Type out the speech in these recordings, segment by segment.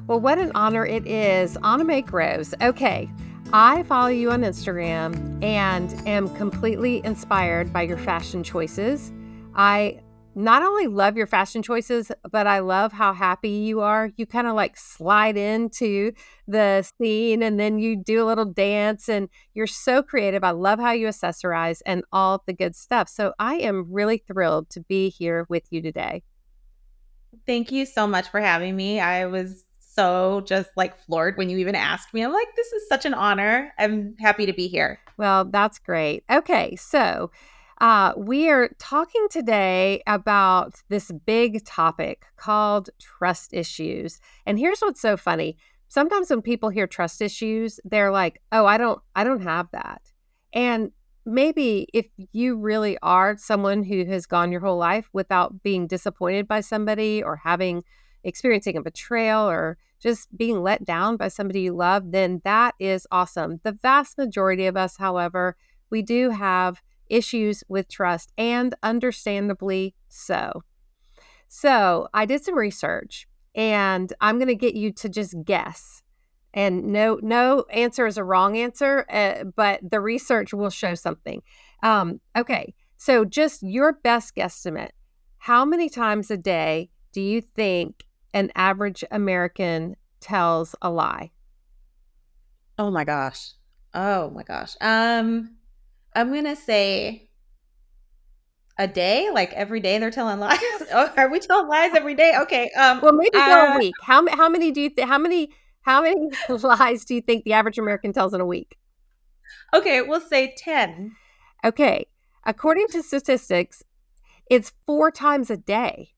Well, what an honor it is. Anna Mae Groves. Okay, I follow you on Instagram and am completely inspired by your fashion choices. I not only love your fashion choices, but I love how happy you are. You kind of like slide into the scene and then you do a little dance and you're so creative. I love how you accessorize and all the good stuff. So I am really thrilled to be here with you today. Thank you so much for having me. I was so just like floored when you even asked me. I'm like, this is such an honor. I'm happy to be here. Well, that's great. Okay, so we are talking today about this big topic called trust issues. And here's what's so funny. Sometimes when people hear trust issues, they're like, "Oh, I don't have that." And maybe if you really are someone who has gone your whole life without being disappointed by somebody or having experiencing a betrayal or just being let down by somebody you love, then that is awesome. The vast majority of us, however, we do have issues with trust, and understandably so. So I did some research and I'm going to get you to just guess. And no answer is a wrong answer, but the research will show something. Okay, so just your best guesstimate. How many times a day do you think an average American tells a lie? Oh my gosh. Oh my gosh. I'm gonna say a day, like every day they're telling lies. Oh, are we telling lies every day? Okay. Well, maybe go a week. How many do you how many lies do you think the average American tells in a week? Okay, we'll say 10. Okay, according to statistics, it's 4 times a day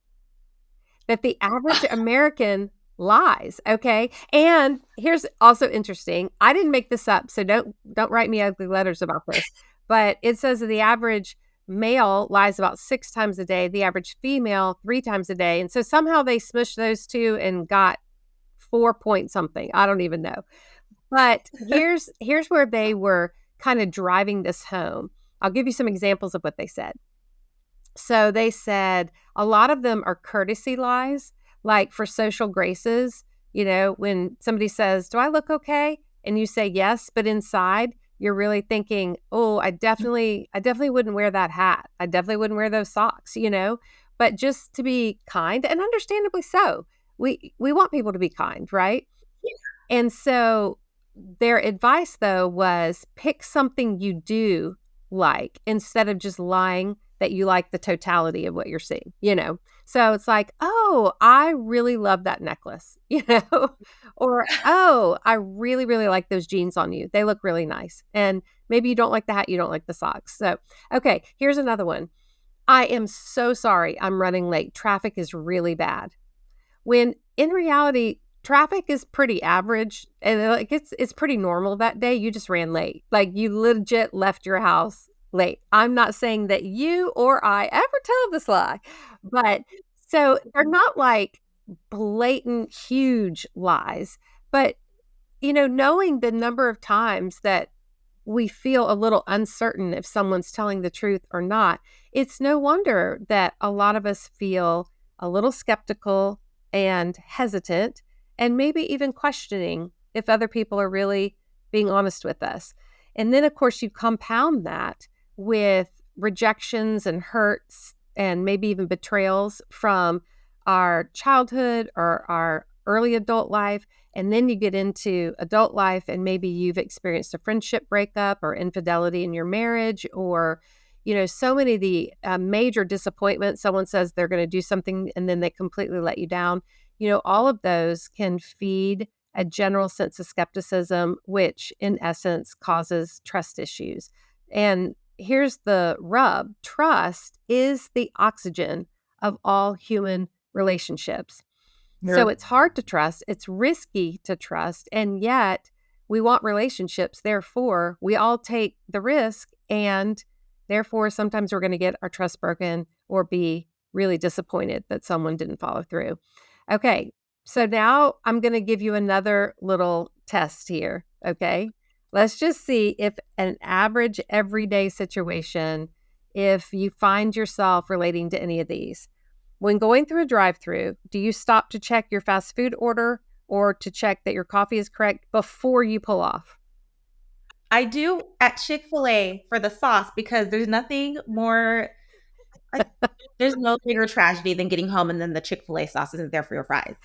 that the average American lies, okay? And here's also interesting. I didn't make this up, so don't write me ugly letters about this. But it says that the average male lies about 6 times a day, the average female 3 times a day. And so somehow they smushed those two and got 4 point something. I don't even know. But here's where they were kind of driving this home. I'll give you some examples of what they said. So they said a lot of them are courtesy lies, like for social graces. You know, when somebody says, "Do I look okay?" and you say yes, but inside you're really thinking, "Oh, I definitely wouldn't wear that hat. I definitely wouldn't wear those socks," you know? But just to be kind, and understandably so. We want people to be kind, right? And so their advice though was pick something you do like instead of just lying that you like the totality of what you're seeing, you know? So it's like, "Oh, I really love that necklace," you know? Or, "Oh, I really, really like those jeans on you. They look really nice." And maybe you don't like the hat, you don't like the socks. So, okay, here's another one. "I am so sorry I'm running late. Traffic is really bad." When in reality, traffic is pretty average and like it's pretty normal that day. You just ran late. Like you legit left your house late. I'm not saying that you or I ever tell this lie, but so they're not like blatant huge lies, but knowing the number of times that we feel a little uncertain if someone's telling the truth or not, it's no wonder that a lot of us feel a little skeptical and hesitant, and maybe even questioning if other people are really being honest with us. And then, of course, you compound that with rejections and hurts and maybe even betrayals from our childhood or our early adult life. And then you get into adult life and maybe you've experienced a friendship breakup or infidelity in your marriage or, so many of the major disappointments. Someone says they're going to do something and then they completely let you down. All of those can feed a general sense of skepticism, which in essence causes trust issues. And here's the rub. Trust is the oxygen of all human relationships. So You're it's hard to trust, it's risky to trust, and yet we want relationships. Therefore, we all take the risk, and therefore, sometimes we're going to get our trust broken or be really disappointed that someone didn't follow through. Okay, so now I'm going to give you another little test here. Okay, let's just see if an average everyday situation, if you find yourself relating to any of these. When going through a drive-through, do you stop to check your fast food order or to check that your coffee is correct before you pull off? I do at Chick-fil-A for the sauce because there's nothing more like there's no bigger tragedy than getting home and then the Chick-fil-A sauce isn't there for your fries.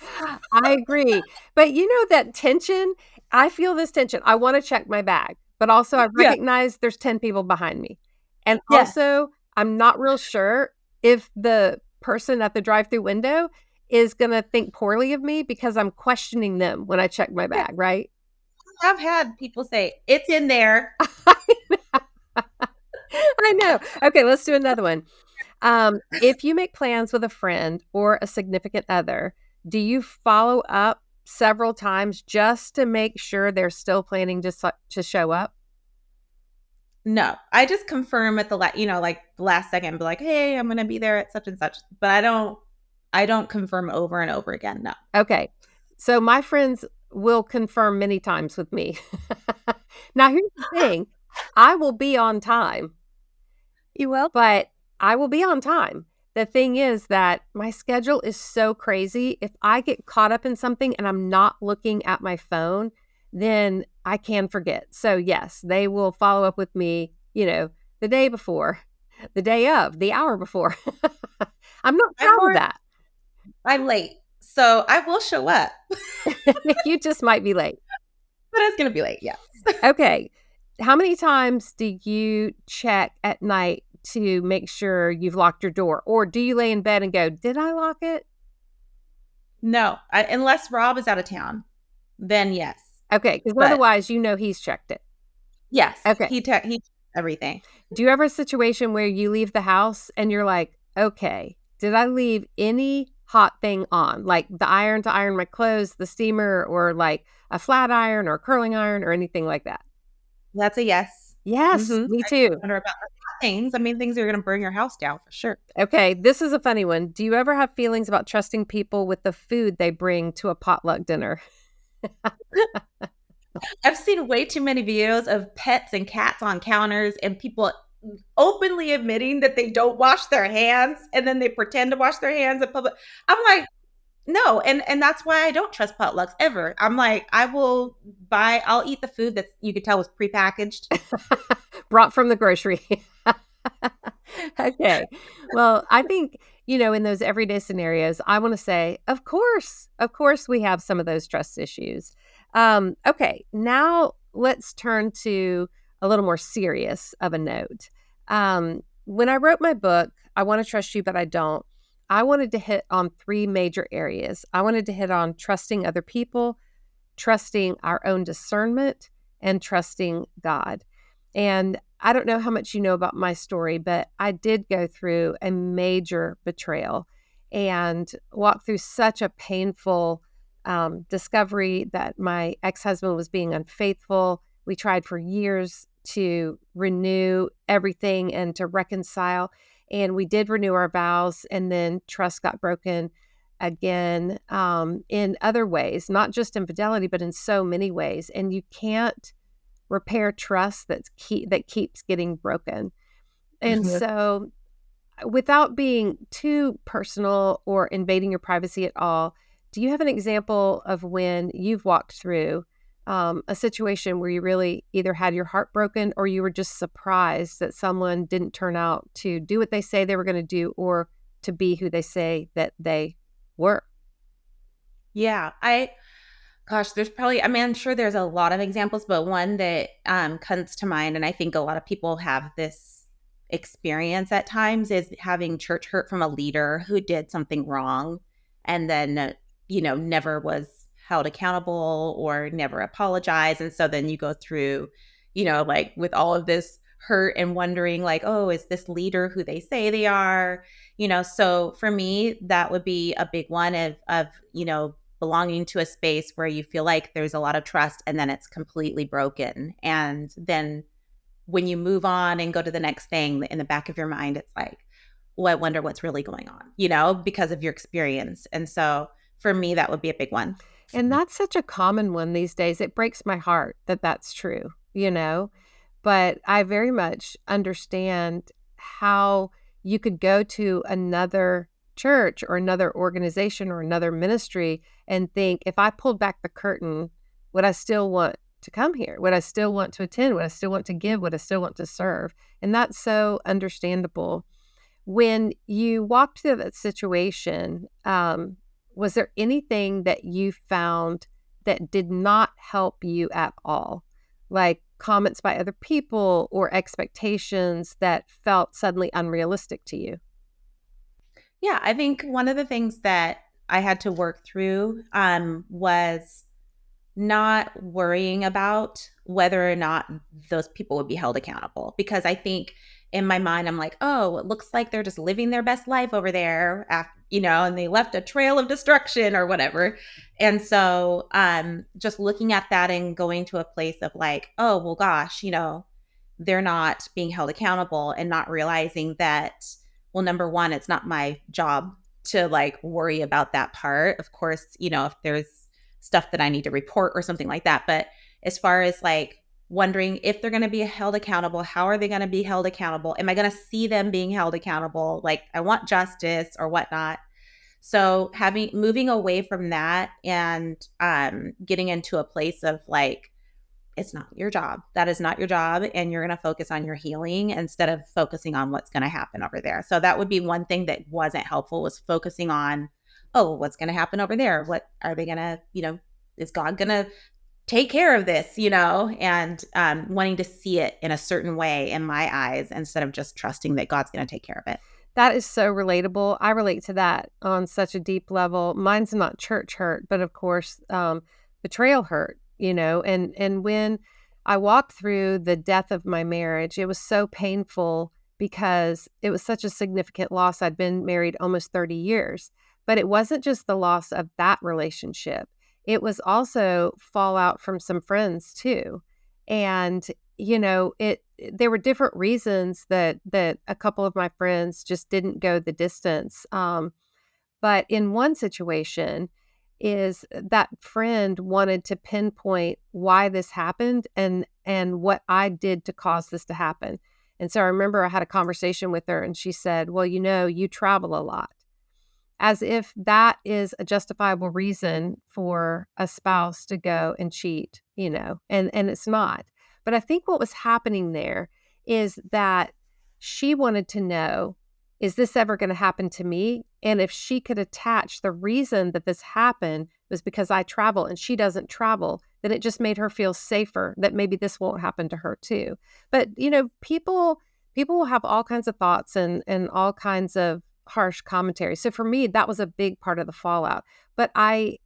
I agree. But you know that tension? I feel this tension. I wanna check my bag, but also I Yeah. recognize there's 10 people behind me. And Yes. also, I'm not real sure if the person at the drive-through window is gonna think poorly of me because I'm questioning them when I check my Yeah. bag, right? I've had people say, "It's in there." I know. Okay, let's do another one. If you make plans with a friend or a significant other, do you follow up several times just to make sure they're still planning to show up? No, I just confirm at the like the last second, be like, "Hey, I'm gonna be there at such and such," but I don't confirm over and over again. No. Okay. So my friends will confirm many times with me. Now, here's the thing. I will be on time, You will? but I will be on time. The thing is that my schedule is so crazy. If I get caught up in something and I'm not looking at my phone, then I can forget. So, yes, they will follow up with me, the day before, the day of, the hour before. I'm not I'm proud of more that. I'm late, so I will show up, You just might be late. but it's gonna be late, yes. Okay. How many times do you check at night to make sure you've locked your door? Or do you lay in bed and go, "Did I lock it?" No, unless Rob is out of town, then yes. Okay, because But otherwise, he's checked it. yes, Okay. he everything. Do you ever have a situation where you leave the house and you're like, "Okay, did I leave any hot thing on? Like the iron to iron my clothes, the steamer, or like a flat iron or a curling iron or anything like that?" That's a yes. Yes, Mhm. me I too. wonder about the things. I mean, things are gonna burn your house down for sure. Okay, this is a funny one. Do you ever have feelings about trusting people with the food they bring to a potluck dinner? I've seen way too many videos of pets and cats on counters and people openly admitting that they don't wash their hands and then they pretend to wash their hands in public. I'm like, no, and that's why I don't trust potlucks ever. I'm like, I'll eat the food that you could tell was prepackaged. Brought from the grocery. Okay. Well, I think, in those everyday scenarios, I want to say, of course, we have some of those trust issues. Okay. Now let's turn to a little more serious of a note. When I wrote my book, I Want to Trust You, But I Don't, I wanted to hit on three major areas. I wanted to hit on trusting other people, trusting our own discernment, and trusting God. And I don't know how much you know about my story, but I did go through a major betrayal and walked through such a painful discovery that my ex husband was being unfaithful. We tried for years to renew everything and to reconcile. And we did renew our vows, and then trust got broken again in other ways, not just infidelity, but in so many ways. And you can't repair trust that keeps getting broken. And Mhm. so, without being too personal or invading your privacy at all, do you have an example of when you've walked through a situation where you really either had your heart broken or you were just surprised that someone didn't turn out to do what they say they were going to do or to be who they say that they were? Yeah, gosh, I mean, I'm sure there's a lot of examples, but one that comes to mind, and I think a lot of people have this experience at times, is having church hurt from a leader who did something wrong and then, never was held accountable or never apologized. And so then you go through, like with all of this hurt and wondering, like, oh, is this leader who they say they are? So for me, that would be a big one of, belonging to a space where you feel like there's a lot of trust and then it's completely broken. And then when you move on and go to the next thing, in the back of your mind, it's like, well, I wonder what's really going on, because of your experience. And so for me, that would be a big one. And that's such a common one these days. It breaks my heart that that's true. But I very much understand how you could go to another church or another organization or another ministry and think, if I pulled back the curtain, would I still want to come here? Would I still want to attend? Would I still want to give? Would I still want to serve? And that's so understandable. When you walked through that situation, was there anything that you found that did not help you at all? Like comments by other people or expectations that felt suddenly unrealistic to you? Yeah, I think one of the things that I had to work through was not worrying about whether or not those people would be held accountable. Because I think in my mind, I'm like, oh, it looks like they're just living their best life over there, and they left a trail of destruction or whatever. And so just looking at that and going to a place of like, oh, well, gosh, they're not being held accountable, and not realizing that, well, number one, it's not my job to like worry about that part. Of course, if there's stuff that I need to report or something like that. But as far as like wondering if they're going to be held accountable, how are they going to be held accountable? Am I going to see them being held accountable? Like, I want justice or whatnot. So moving away from that and getting into a place of like, it's not your job. That is not your job. And you're going to focus on your healing instead of focusing on what's going to happen over there. So that would be one thing that wasn't helpful, was focusing on, oh, what's going to happen over there? What are they going to, is God going to take care of this, and wanting to see it in a certain way in my eyes instead of just trusting that God's going to take care of it. That is so relatable. I relate to that on such a deep level. Mine's not church hurt, but of course, betrayal hurt, and when I walked through the death of my marriage, it was so painful because it was such a significant loss. I'd been married almost 30 years, but it wasn't just the loss of that relationship. It was also fallout from some friends too. And there were different reasons that a couple of my friends just didn't go the distance. But in one situation, is that friend wanted to pinpoint why this happened and what I did to cause this to happen. And so I remember I had a conversation with her, and she said, "Well, you travel a lot." As if that is a justifiable reason for a spouse to go and cheat, and it's not. But I think what was happening there is that she wanted to know, is this ever going to happen to me? And if she could attach the reason that this happened was because I travel and she doesn't travel, then it just made her feel safer that maybe this won't happen to her too. But, people will have all kinds of thoughts and all kinds of harsh commentary. So for me, that was a big part of the fallout. But I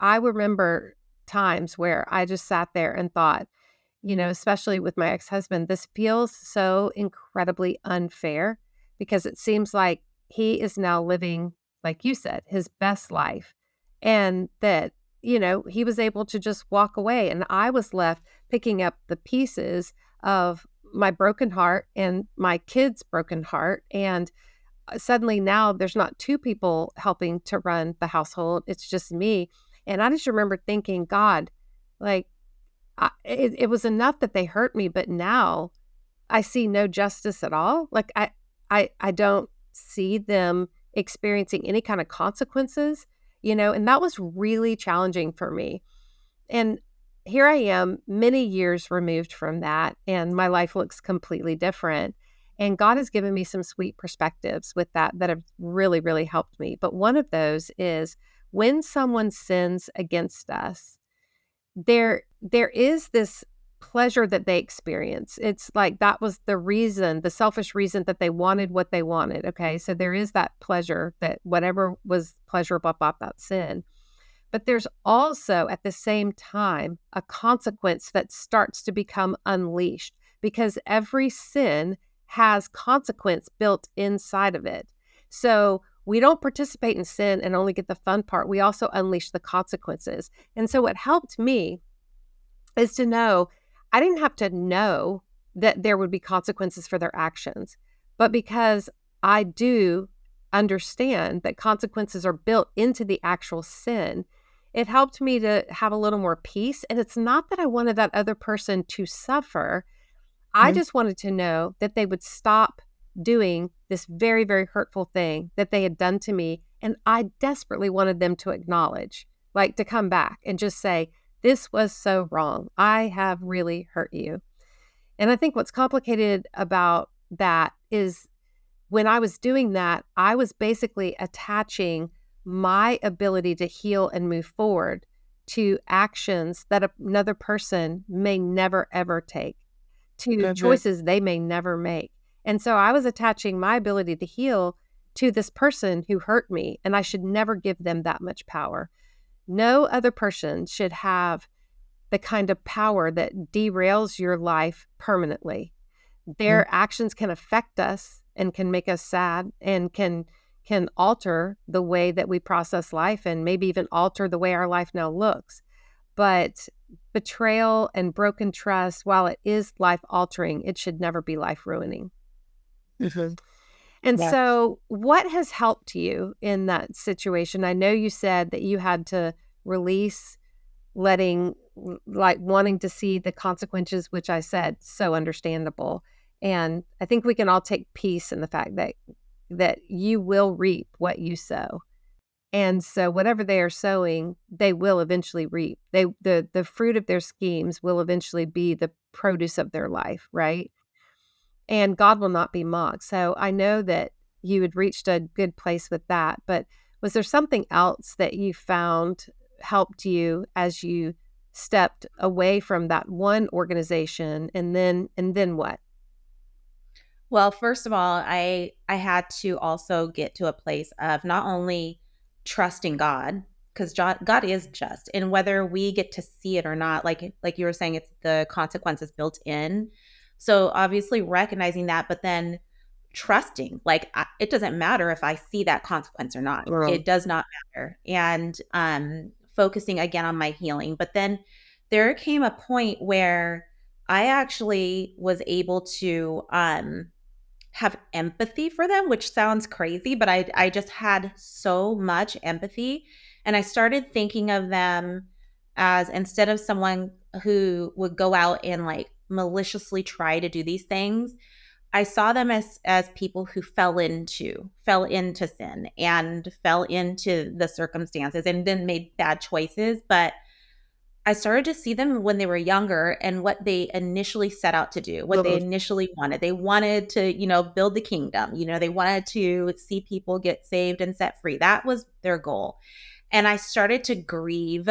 remember times where I just sat there and thought, especially with my ex-husband, this feels so incredibly unfair because it seems like he is now living, like you said, his best life. And that, he was able to just walk away. And I was left picking up the pieces of my broken heart and my kid's broken heart. And suddenly now there's not two people helping to run the household. It's just me. And I just remember thinking, God, like, it was enough that they hurt me, but now I see no justice at all. Like I don't see them experiencing any kind of consequences, and that was really challenging for me. And here I am many years removed from that, and my life looks completely different. And God has given me some sweet perspectives with that have really, really helped me. But one of those is when someone sins against us, there is this pleasure that they experience. It's like that was the reason, the selfish reason that they wanted what they wanted. Okay. So there is that pleasure, that whatever was pleasurable about that sin. But there's also at the same time a consequence that starts to become unleashed because every sin has consequence built inside of it. So we don't participate in sin and only get the fun part. We also unleash the consequences. And so what helped me is to know I didn't have to know that there would be consequences for their actions, but because I do understand that consequences are built into the actual sin, it helped me to have a little more peace. And it's not that I wanted that other person to suffer. I Mhm. just wanted to know that they would stop doing this very, very hurtful thing that they had done to me. And I desperately wanted them to acknowledge, like to come back and just say, this was so wrong. I have really hurt you. And I think what's complicated about that is when I was doing that, I was basically attaching my ability to heal and move forward to actions that another person may never, ever take, to Mhm. choices they may never make. And so I was attaching my ability to heal to this person who hurt me, and I should never give them that much power. No other person should have the kind of power that derails your life permanently. Mhm. Their actions can affect us and can make us sad and can alter the way that we process life and maybe even alter the way our life now looks. But betrayal and broken trust, while it is life altering, it should never be life ruining. Mhm. And Yeah. so, what has helped you in that situation? I know you said that you had to release like wanting to see the consequences, which I said, so understandable. And I think we can all take peace in the fact that you will reap what you sow. And so whatever they are sowing, they will eventually reap. The fruit of their schemes will eventually be the produce of their life, right? And God will not be mocked. So I know that you had reached a good place with that, but was there something else that you found helped you as you stepped away from that one organization and then what? Well, first of all, I had to also get to a place of not only trusting God, because God is just, and whether we get to see it or not, like you were saying, it's the consequences built in. So obviously recognizing that, but then trusting, like it doesn't matter if I see that consequence or not. Well, It does not matter, and focusing again on my healing. But then there came a point where I actually was able to have empathy for them, which sounds crazy, but I just had so much empathy. And I started thinking of them as, instead of someone who would go out and like maliciously try to do these things, I saw them as people who fell into sin and fell into the circumstances and then made bad choices. But I started to see them when they were younger and what they initially set out to do, what they well, initially wanted. They wanted to, build the kingdom. They wanted to see people get saved and set free. That was their goal. And I started to grieve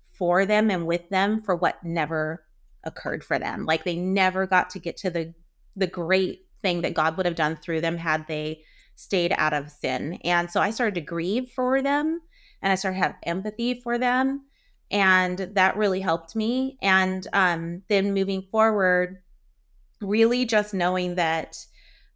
for them and with them for what never occurred for them. Like they never got to get to the great thing that God would have done through them had they stayed out of sin. And so I started to grieve for them and I started to have empathy for them, and that really helped me. And then moving forward, really just knowing that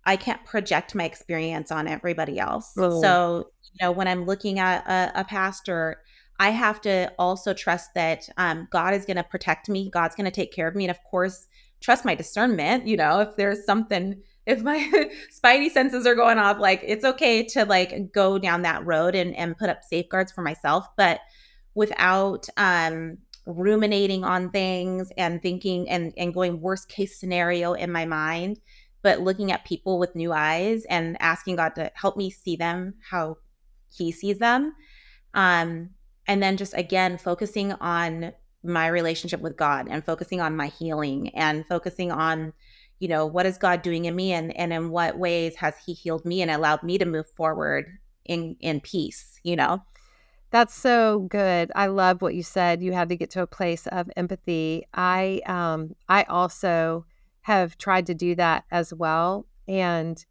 I can't project my experience on everybody else. well, So, when I'm looking at a pastor, I have to also trust that God is going to protect me. God's going to take care of me. And of course, trust my discernment. If there's something, if my spidey senses are going off, like it's okay to like go down that road and put up safeguards for myself. But without ruminating on things and thinking and going worst case scenario in my mind, but looking at people with new eyes and asking God to help me see them how he sees them. Um, and then just again, focusing on my relationship with God and focusing on my healing and focusing on, what is God doing in me, and in what ways has he healed me and allowed me to move forward in peace. that's so good. I love what you said. You had to get to a place of empathy. I also have tried to do that as well. And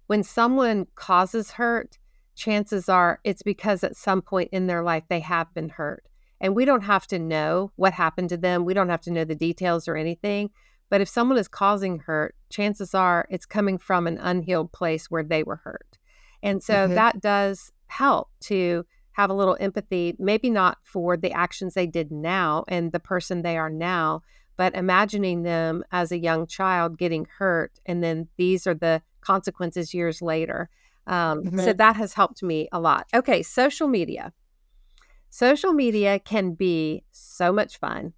when someone causes hurt, chances are it's because at some point in their life they have been hurt. And we don't have to know what happened to them. We don't have to know the details or anything. But if someone is causing hurt, chances are it's coming from an unhealed place where they were hurt. And so Mhm. that does help to have a little empathy, maybe not for the actions they did now and the person they are now, but imagining them as a young child getting hurt. And then these are the consequences years later. So Mhm. that has helped me a lot. Okay, social media. Social media can be so much fun.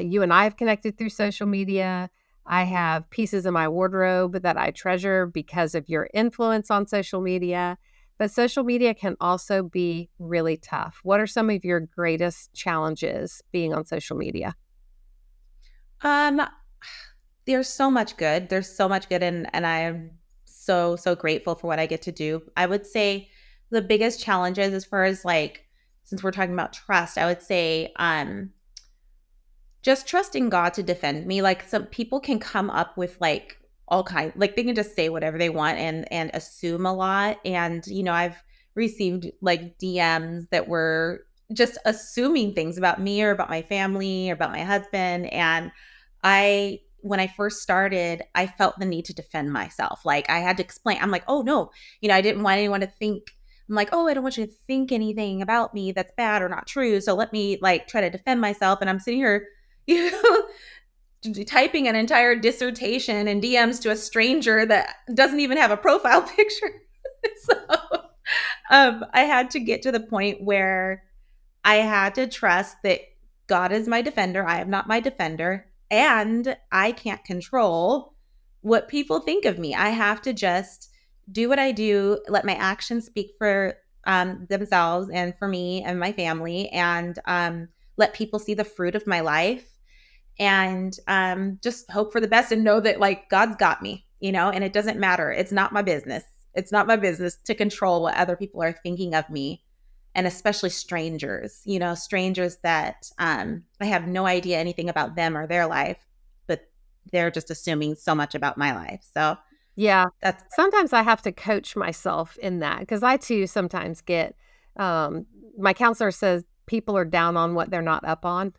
You and I have connected through social media. I have pieces in my wardrobe that I treasure because of your influence on social media. But social media can also be really tough. What are some of your greatest challenges being on social media? Um, there's so much good. There's so much good, and I am so grateful for what I get to do. I would say the biggest challenges as far as like since we're talking about trust, I would say just trusting God to defend me. Like some people can come up with like all kinds, like they can just say whatever they want and assume a lot. And I've received like DMs that were just assuming things about me or about my family or about my husband. And when I first started, I felt the need to defend myself. Like I had to explain. I'm like, oh no, I didn't want anyone to think. I'm like, oh, I don't want you to think anything about me that's bad or not true. So let me like try to defend myself. And I'm sitting here you typing an entire dissertation in DMs to a stranger that doesn't even have a profile picture. So I had to get to the point where I had to trust that God is my defender. I am not my defender. And I can't control what people think of me. I have to just do what I do, let my actions speak for themselves and for me and my family, and let people see the fruit of my life and just hope for the best and know that like God's got me, and it doesn't matter. It's not my business. It's not my business to control what other people are thinking of me, and especially strangers, strangers that I have no idea anything about them or their life, but they're just assuming so much about my life. So Yeah. that's Sometimes I have to coach myself in that because I too sometimes get, um my counselor says people are down on what they're not up on,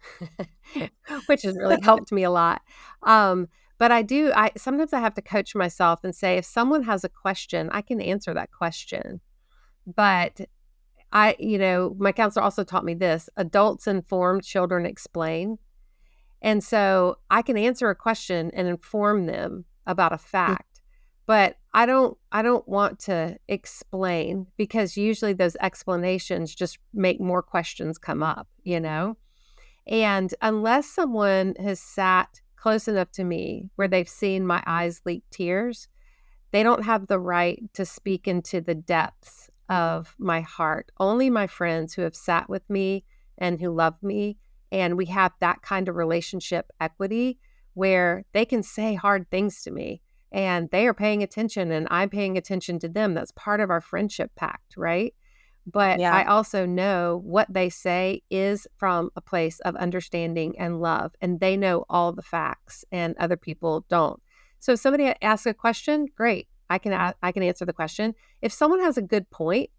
which has really helped me a lot. But I sometimes I have to coach myself and say, if someone has a question, I can answer that question. But my counselor also taught me this: adults inform, children explain. And so I can answer a question and inform them about a fact, but I don't want to explain because usually those explanations just make more questions come up, you know? And unless someone has sat close enough to me where they've seen my eyes leak tears, they don't have the right to speak into the depths of my heart. Only my friends who have sat with me and who love me, and we have that kind of relationship equity where they can say hard things to me and they are paying attention and I'm paying attention to them. That's part of our friendship pact, right? But I yeah, also know what they say is from a place of understanding and love, and they know all the facts and other people don't. So if somebody asks a question, great. I can answer the question. If someone has a good point,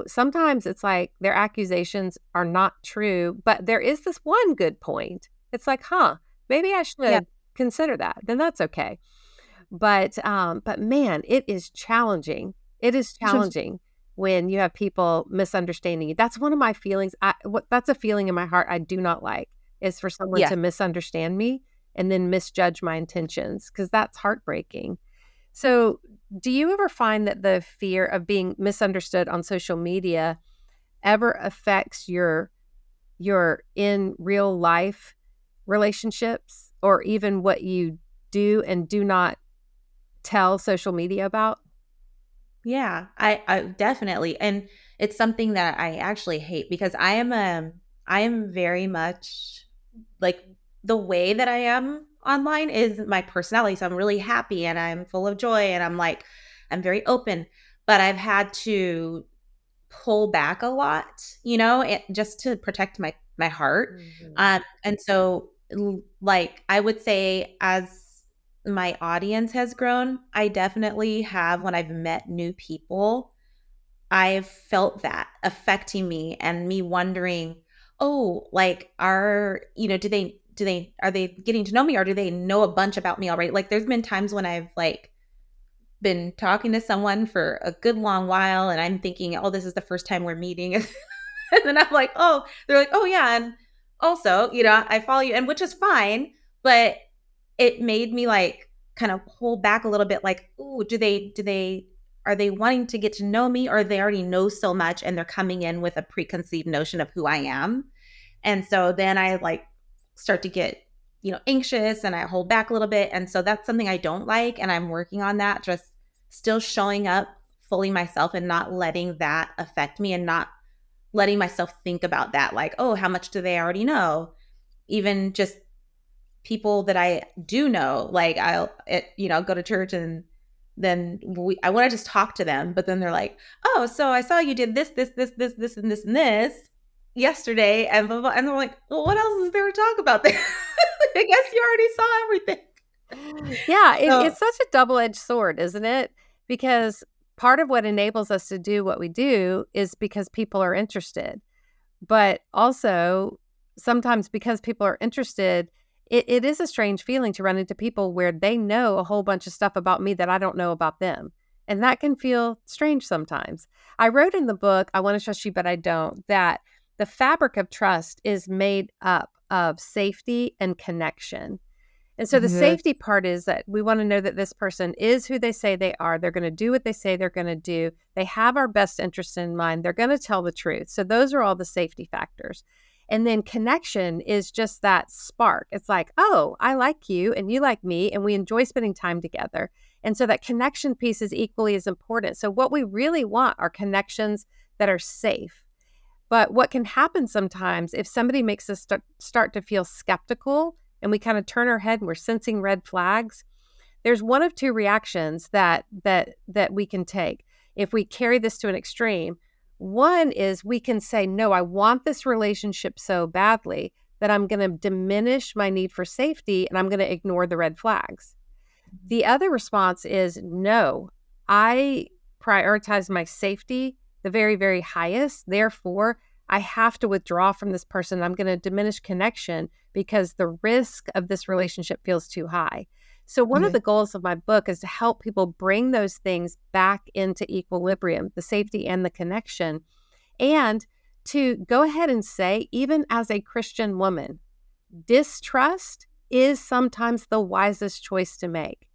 sometimes it's like their accusations are not true, but there is this one good point. It's like, huh, maybe I yeah, should consider that. Then that's okay. But man, it is challenging. It is challenging when you have people misunderstanding you. That's one of my feelings. That's a feeling in my heart I do not like, is for someone yeah. to misunderstand me and then misjudge my intentions, because that's heartbreaking. So, do you ever find that the fear of being misunderstood on social media ever affects your in real life relationships, or even what you do and do not tell social media about? Yeah, I definitely, and it's something that I actually hate because I am very much like the way that I am online is my personality. So I'm really happy and I'm full of joy and I'm very open, but I've had to pull back a lot, just to protect my heart. Mhm. And so like I would say as my audience has grown, I definitely have when I've met new people, I've felt that affecting me and me wondering, oh, like are they getting to know me or do they know a bunch about me already? Like there's been times when I've like been talking to someone for a good long while and I'm thinking, oh, this is the first time we're meeting. And then I'm like, oh, they're like, oh yeah. And also, I follow you, and which is fine, but it made me like kind of pull back a little bit, like, ooh, are they wanting to get to know me or they already know so much and they're coming in with a preconceived notion of who I am? And so then I like start to get anxious and I hold back a little bit. And so that's something I don't like. And I'm working on that, just still showing up fully myself and not letting that affect me and not letting myself think about that. Like, oh, how much do they already know? Even just people that I do know, like I'll go to church and then I want to just talk to them, but then they're like, oh, so I saw you did this, and this yesterday, and blah, blah. And I'm like, well, what else is there to talk about there? I guess you already saw everything. Yeah, So, it's such a double-edged sword, isn't it? Because part of what enables us to do what we do is because people are interested. But also, sometimes because people are interested, it is a strange feeling to run into people where they know a whole bunch of stuff about me that I don't know about them. And that can feel strange sometimes. I wrote in the book, I Want to Trust You, But I Don't, that the fabric of trust is made up of safety and connection. And so the mhm, safety part is that we want to know that this person is who they say they are. They're going to do what they say they're going to do. They have our best interest in mind. They're going to tell the truth. So those are all the safety factors. And then connection is just that spark. It's like, oh, I like you and you like me and we enjoy spending time together. And so that connection piece is equally as important. So what we really want are connections that are safe. But what can happen sometimes if somebody makes us start to feel skeptical and we kind of turn our head and we're sensing red flags, there's one of two reactions that we can take if we carry this to an extreme. One is we can say, no, I want this relationship so badly that I'm going to diminish my need for safety and I'm going to ignore the red flags. The other response is, no, I prioritize my safety the very, very highest. Therefore, I have to withdraw from this person. I'm going to diminish connection because the risk of this relationship feels too high. So, one of mhm, the goals of my book is to help people bring those things back into equilibrium, the safety and the connection, and to go ahead and say, even as a Christian woman, distrust is sometimes the wisest choice to make.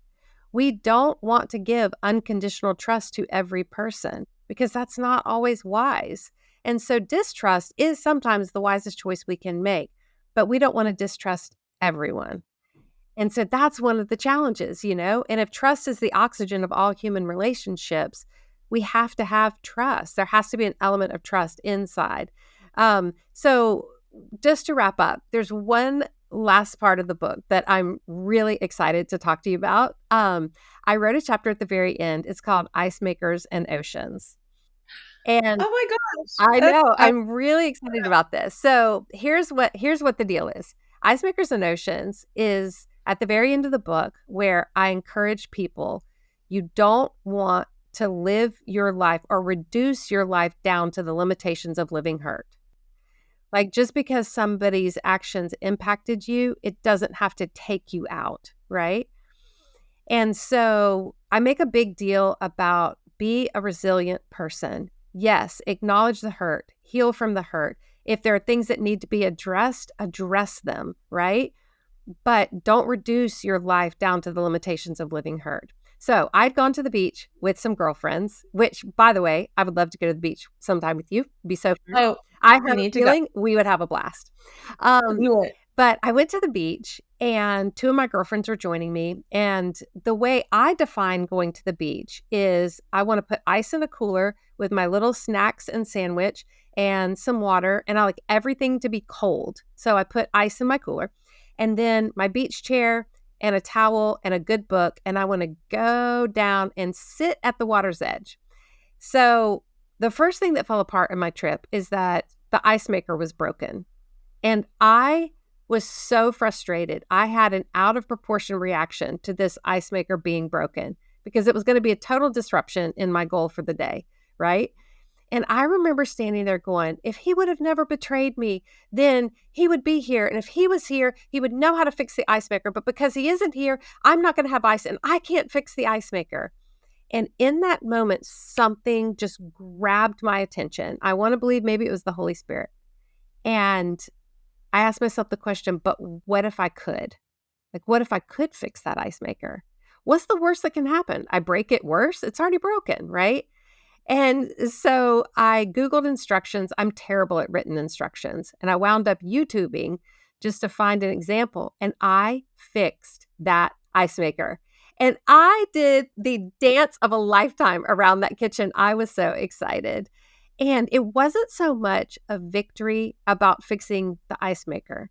We don't want to give unconditional trust to every person because that's not always wise. And so distrust is sometimes the wisest choice we can make, but we don't want to distrust everyone. And so that's one of the challenges, you know? And if trust is the oxygen of all human relationships, we have to have trust. There has to be an element of trust inside. So just to wrap up, there's one last part of the book that I'm really excited to talk to you about. I wrote a chapter at the very end. It's called Ice Makers and Oceans. And oh my gosh, I that's know. I'm really excited about this. So here's what the deal is. Ice Makers and Oceans is at the very end of the book where I encourage people, you don't want to live your life or reduce your life down to the limitations of living hurt. Like just because somebody's actions impacted you, it doesn't have to take you out, right? And so I make a big deal about be a resilient person. Yes, acknowledge the hurt, heal from the hurt. If there are things that need to be addressed, address them, right? But don't reduce your life down to the limitations of living hurt. So I'd gone to the beach with some girlfriends, which, by the way, I would love to go to the beach sometime with you. It'd be so fun. oh, I have we a need to go. feeling we would have a blast. Um, You would. but I went to the beach and two of my girlfriends were joining me. And the way I define going to the beach is I want to put ice in a cooler with my little snacks and sandwich and some water. And I like everything to be cold. So I put ice in my cooler and then my beach chair and a towel and a good book. And I want to go down and sit at the water's edge. So the first thing that fell apart in my trip is that the ice maker was broken. And I was so frustrated. I had an out of proportion reaction to this ice maker being broken because it was going to be a total disruption in my goal for the day, right? And I remember standing there going, if he would have never betrayed me, then he would be here. And if he was here, he would know how to fix the ice maker. But because he isn't here, I'm not going to have ice and I can't fix the ice maker. And in that moment, something just grabbed my attention. I want to believe maybe it was the Holy Spirit. And I asked myself the question, but what if I could? Like, what if I could fix that ice maker? What's the worst that can happen? I break it worse? It's already broken, right? And so I Googled instructions. I'm terrible at written instructions. And I wound up YouTubing just to find an example. And I fixed that ice maker. And I did the dance of a lifetime around that kitchen. I was so excited. And it wasn't so much a victory about fixing the ice maker.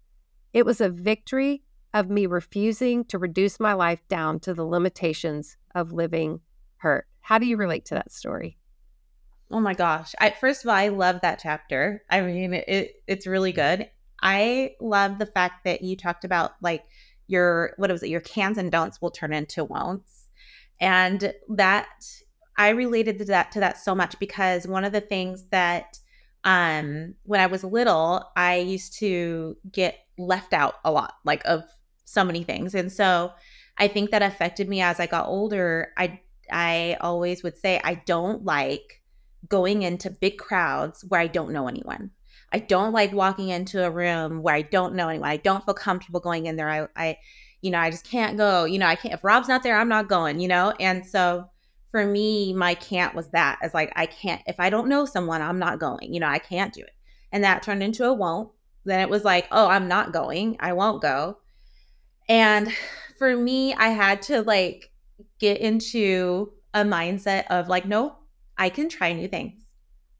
It was a victory of me refusing to reduce my life down to the limitations of living hurt. How do you relate to that story? Oh my gosh. First of all, I love that chapter. I mean, it's really good. I love the fact that you talked about like what was it? Your cans and don'ts will turn into won'ts. And that I related to that so much because one of the things that when I was little, I used to get left out a lot, like of so many things. And so I think that affected me as I got older. I always would say I don't like going into big crowds where I don't know anyone. I don't like walking into a room where I don't know anyone. I don't feel comfortable going in there. I just can't go. I can't, if Rob's not there, I'm not going, And so for me, my can't was that as like, I can't, if I don't know someone, I'm not going, I can't do it. And that turned into a won't. Then it was like, oh, I'm not going. I won't go. And for me, I had to like get into a mindset of like, no, I can try new things.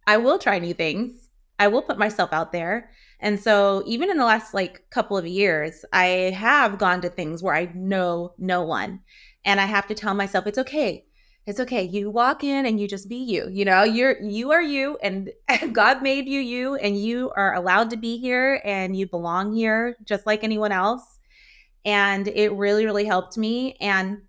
I will try new things. I will put myself out there. And so even in the last like couple of years, I have gone to things where I know no one. And I have to tell myself, it's okay. It's okay. You walk in and you just be you. You are you and God made you and you are allowed to be here and you belong here just like anyone else. And it really, really helped me. And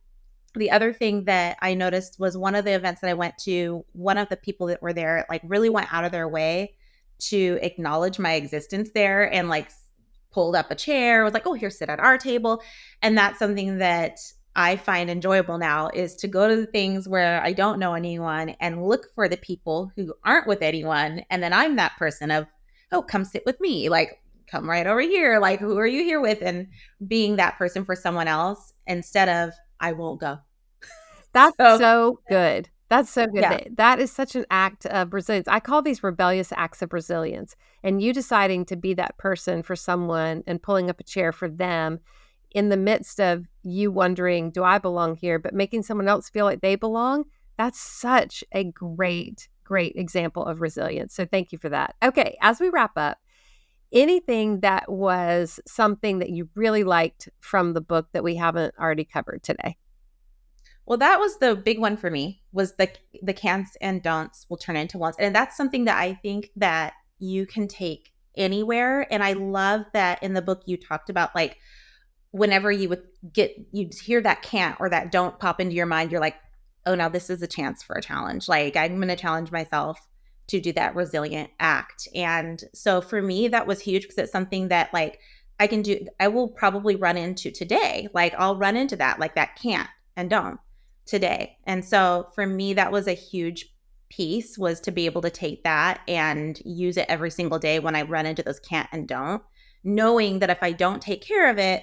the other thing that I noticed was one of the events that I went to, one of the people that were there like really went out of their way to acknowledge my existence there and like pulled up a chair, was like, oh, here, sit at our table. And that's something that I find enjoyable now is to go to the things where I don't know anyone and look for the people who aren't with anyone. And then I'm that person of, oh, come sit with me. Like, come right over here. Like, who are you here with? And being that person for someone else instead of, I won't go. That's so good. That's so good. Yeah. That is such an act of resilience. I call these rebellious acts of resilience. And you deciding to be that person for someone and pulling up a chair for them in the midst of you wondering, do I belong here? But making someone else feel like they belong. That's such a great, great example of resilience. So thank you for that. Okay. As we wrap up, anything that was something that you really liked from the book that we haven't already covered today? Well, that was the big one for me was the cans and don'ts will turn into wants. And that's something that I think that you can take anywhere. And I love that in the book you talked about like whenever you'd hear that can't or that don't pop into your mind, you're like, oh, now this is a chance for a challenge. Like I'm going to challenge myself to do that resilient act. And so for me, that was huge because it's something that like I will probably run into today. Like I'll run into that, like that can't and don't today. And so for me, that was a huge piece was to be able to take that and use it every single day when I run into those can't and don't, knowing that if I don't take care of it,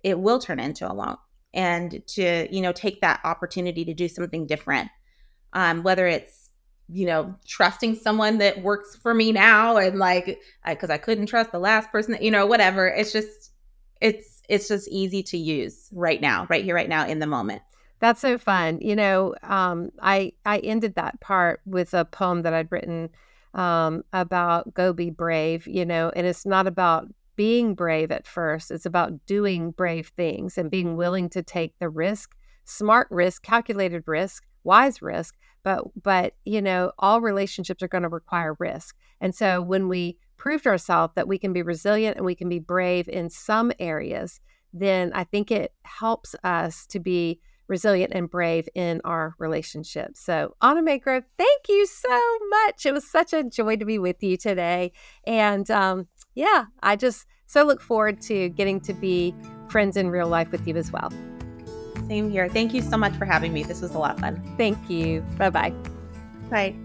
it will turn into a won't. And to, take that opportunity to do something different, whether it's, trusting someone that works for me now and like, because I couldn't trust the last person that, whatever. It's just easy to use right now, right here, right now in the moment. That's so fun. I ended that part with a poem that I'd written about go be brave, and it's not about being brave at first. It's about doing brave things and being willing to take the risk, smart risk, calculated risk, wise risk. But all relationships are going to require risk. And so when we prove to ourselves that we can be resilient and we can be brave in some areas, then I think it helps us to be resilient and brave in our relationships. So Anna Mae Groves, thank you so much. It was such a joy to be with you today. And I just so look forward to getting to be friends in real life with you as well. Same here. Thank you so much for having me. This was a lot of fun. Thank you. Bye-bye. Bye.